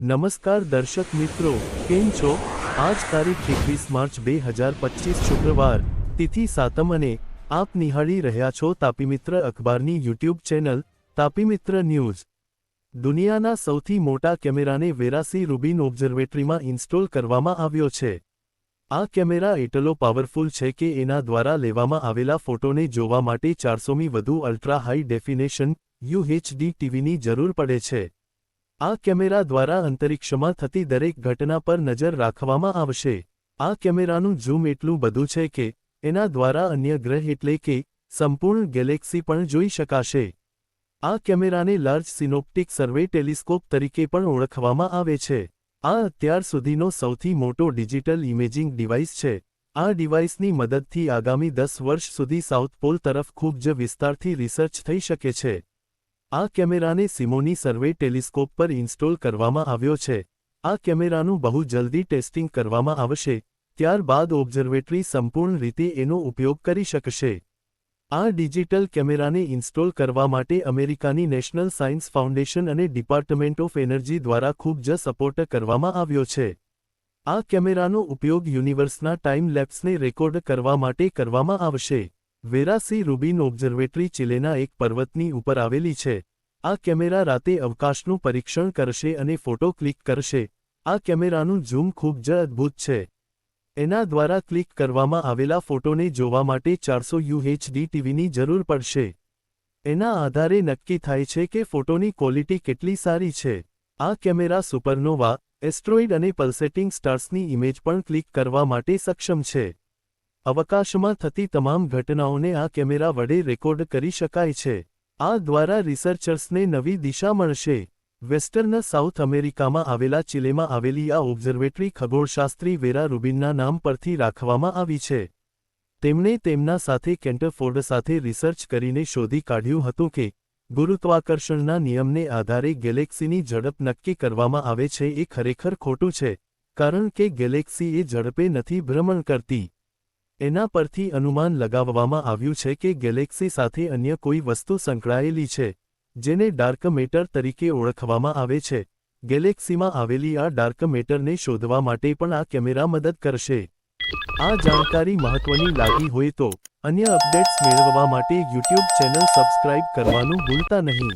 નમસ્કાર દર્શક મિત્રો, કેમ છો? આજ તારીખ 21 માર્ચ 2025 શુક્રવાર, તિથિ સાતમ અને આપ નિહાળી રહ્યા છો તાપીમિત્ર અખબારની યુટ્યુબ ચેનલ તાપીમિત્ર ન્યૂઝ। દુનિયાના સૌથી મોટા કેમેરાને વેરાસી રૂબિન ઓબ્ઝર્વેટરીમાં ઇન્સ્ટોલ કરવામાં આવ્યો છે। આ કેમેરા એટલો પાવરફુલ છે કે એના દ્વારા લેવામાં આવેલા ફોટોને જોવા માટે 400મી વધુ અલ્ટ્રા હાઈ ડેફિનેશન UHD ટીવીની જરૂર પડે છે। આ કેમેરા દ્વારા અંતરિક્ષમાં થતી દરેક ઘટના પર નજર રાખવામાં આવશે। આ કેમેરાનું ઝૂમ એટલું બધું છે કે એના દ્વારા અન્ય ગ્રહ એટલે કે સંપૂર્ણ ગેલેક્સી પણ જોઈ શકાશે। આ કેમેરાને લાર્જ સિનોપ્ટિક સર્વે ટેલિસ્કોપ તરીકે પણ ઓળખવામાં આવે છે। આ અત્યાર સુધીનો સૌથી મોટો ડિજિટલ ઇમેજિંગ ડિવાઇસ છે। આ ડિવાઇસની મદદથી આગામી 10 વર્ષ સુધી સાઉથ પોલ તરફ ખૂબ જ વિસ્તારથી રિસર્ચ થઈ શકે છે। આ કેમેરાને સિમોની સર્વે ટેલિસ્કોપ પર ઇન્સ્ટોલ કરવામાં આવ્યો છે। આ કેમેરાનું બહુ જલ્દી ટેસ્ટિંગ કરવામાં આવશે, ત્યારબાદ ઓબ્ઝર્વેટરી સંપૂર્ણ રીતે એનો ઉપયોગ કરી શકશે। આ ડિજિટલ કેમેરાને ઇન્સ્ટોલ કરવા માટે અમેરિકાની નેશનલ સાયન્સ ફાઉન્ડેશન અને ડિપાર્ટમેન્ટ ઓફ એનર્જી દ્વારા ખૂબ જ સપોર્ટ કરવામાં આવ્યો છે। આ કેમેરાનો ઉપયોગ યુનિવર્સના ટાઈમ લેપ્સને રેકોર્ડ કરવા માટે કરવામાં આવશે। વેરાસી રૂબિન ઓબ્ઝર્વેટરી ચિલેના એક પર્વતની ઉપર આવેલી છે। આ કેમેરા રાતે અવકાશનું પરીક્ષણ કરશે અને ફોટો ક્લિક કરશે। આ કેમેરાનું ઝૂમ ખૂબ જ અદ્ભુત છે। એના દ્વારા ક્લિક કરવામાં આવેલા ફોટોને જોવા માટે 400 UHD ટીવીની જરૂર પડશે। એના આધારે નક્કી થાય છે કે ફોટોની ક્વોલિટી કેટલી સારી છે। આ કેમેરા સુપરનોવા, એસ્ટ્રોઇડ અને પલ્સેટિંગ સ્ટાર્સની ઇમેજ પણ ક્લિક કરવા માટે સક્ષમ છે। અવકાશમાં થતી તમામ ઘટનાઓને આ કેમેરા વડે રેકોર્ડ કરી શકાય છે। આ દ્વારા રિસર્ચર્સને નવી દિશા મળશે। વેસ્ટર્ન સાઉથ અમેરિકામાં આવેલા ચિલેમાં આવેલી આ ઓબ્ઝર્વેટરી ખગોળશાસ્ત્રી વેરા રૂબિનના નામ પરથી રાખવામાં આવી છે। તેમણે તેમના સાથે કેન્ટ ફોર્ડ સાથે રિસર્ચ કરીને શોધી કાઢ્યું હતું કે ગુરુત્વાકર્ષણના નિયમને આધારે ગેલેક્સીની ઝડપ નક્કી કરવામાં આવે છે એ ખરેખર ખોટું છે, કારણ કે ગેલેક્સી એ ઝડપે નથી ભ્રમણ કરતી। એના પરથી અનુમાન લગાવવામાં આવ્યું છે કે ગેલેક્સી સાથે અન્ય કોઈ વસ્તુ સંકળાયેલી છે, જેને ડાર્ક મેટર તરીકે ઓળખવામાં આવે છે। ગેલેક્સીમાં આવેલી આ ડાર્ક મેટરને શોધવા માટે પણ આ કેમેરા મદદ કરશે। આ જાણકારી મહત્વની લાગી હોય તો અન્ય અપડેટ્સ મેળવવા માટે યુટ્યુબ ચેનલ સબસ્ક્રાઇબ કરવાનું ભૂલતા નહીં।